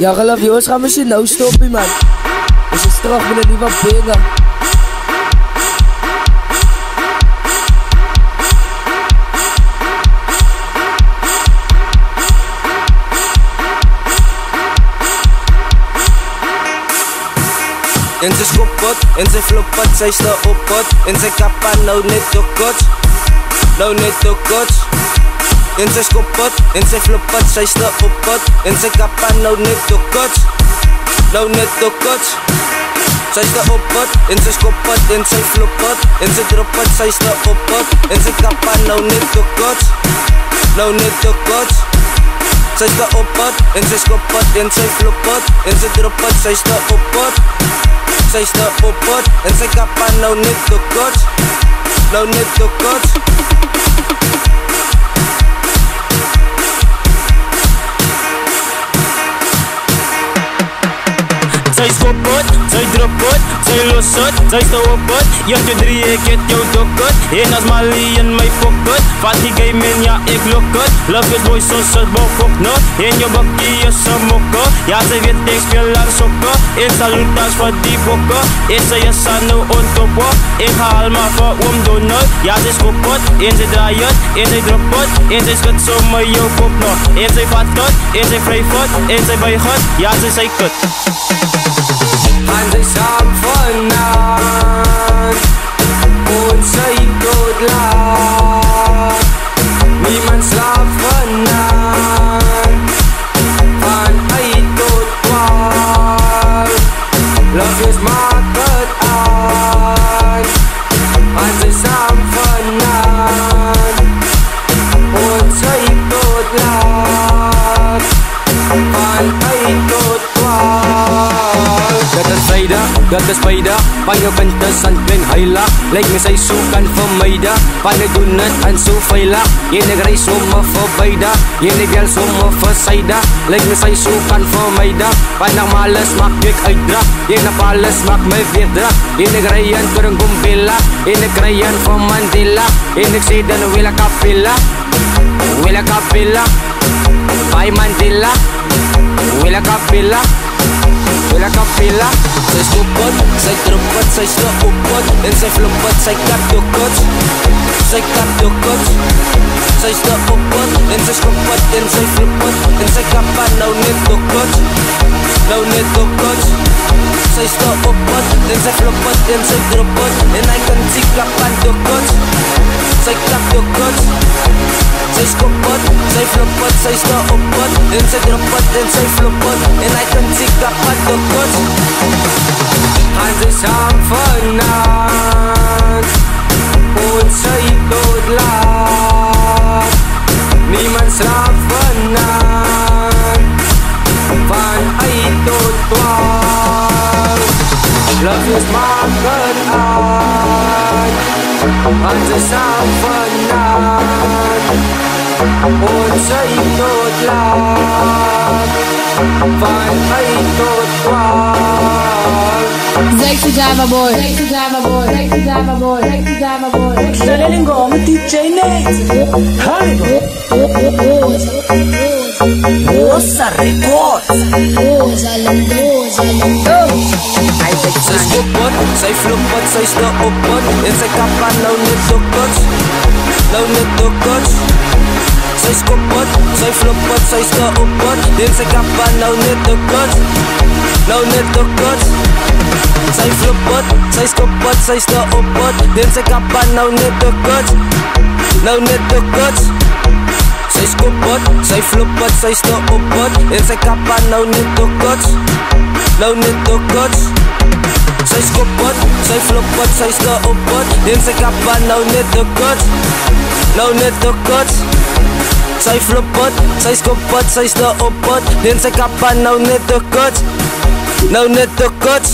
Ja, geloof je, ons gaan misschien nou stoppen, man. Dus je straf met een nieuwe benen. En sy skoppot, en sy floppot, sy sta oppot. En sy kappa nou net te kots, nou net te kots. En sy skoppot, en sy floppot, sy sta oppot. En sy kappa nou net te kots, nou net te kots. Sy sta oppot, en sy skoppot, en sy floppot. En sy droppot, sy sta oppot. En sy kappa nou net te kots, nou net te kots. Sy sta oppot, en sy skoppot, en sy floppot. En sy droppot, sy sta oppot. Sy sta oppot, en sy kappa nou net te kots, nou net te kots. Sy skoppot, sy droppot, sy losot, sy sta oppot. 1, 2, 3, ek het jou dokkot. En as Mali in my pocket, vat die game en ja, ek lokot. Love is boy, soos het bokok, no. En jou bakkie is een mokko. Ja, sy weet ek speel aan sokko. En salutas vir die bokko. En sy is aan nou ontoppo. En haal maar vir oom Donald. Ja, sy skoppot, en sy draaiot, en sy droppot. En sy skut so my jou kop, no. En sy vat tot, en sy vryfot, en sy buigot. Ja, sy kut. En sy saam vanavond, en sy doodlaat. Niemand slaap vanavond, van 8 tot 12. Love is maak het aan. En sy saam vanavond, en sy doodlaat. Van 8 tot 12. Dit is vrijdag, dit is vrijdag. Van jou kind is aan het heilig. Lyk my sy soekan vir mydag. Van ek doen het en so veilig. En ek reis somme vir bydag. En ek bel somme vir sydag. Lyk my sy soekan vir mydag. Van ek males maak ek uitdrag. En ek alles maak my weerdrag. En ek rij in Kurang Gumbela. En ek rij in vir Mandela. En ek sê dan wil ek kapela. Wil ek kapela. By Mandela. Wil ek kapela. Wil ek kapela. Sy skoppot, sy droppot, sy sta oppot. En sy floppot, sy kap to kots. Sy kap to kots. Sy sta oppot, en sy skoppot, en sy floppot. En sy kappa nou net to kots, nou net to kots. Sy sta oppot, en sy floppot, en sy droppot. En hy kan sy kappa to kots, sy kap to kots. Sy skoppot, sy floppot, sy sta oppot. En sy droppot, en sy floppot. En hy kan sy kappa to kots. En sy saam vanavond, en sy doodlaat. Niemand slaap vanavond, van 8 tot 12. Love is maak het aan. En sy saam vanavond, en sy doodlaat. Van 8 tot 12. Sexy Java boy, sexy Java boy, sexy Java boy, sexy Java boy. Dalalingo met DJ Nate. Haribo. Rosa Records. Sy skoppot, sy floppot, sy sta oppot. En sy kappa nou net te kots, nou net te kots. Sy skoppot, sy floppot, sy sta oppot. En sy kappa nou net te kots, nou net te kots. Sy floppot, sy skoppot, sy sta oppot. En sy kappa nou net te kots, nou net te kots. Sy skoppot, sy floppot, sy sta oppot. En sy kappa nou net te kots, nou net te kots. Sy skoppot, sy floppot, sy sta oppot. En sy kappa nou net te kots, nou net te kots. Sy floppot, sy skoppot, sy sta oppot. En sy kappa nou net te kots, nou net te kots.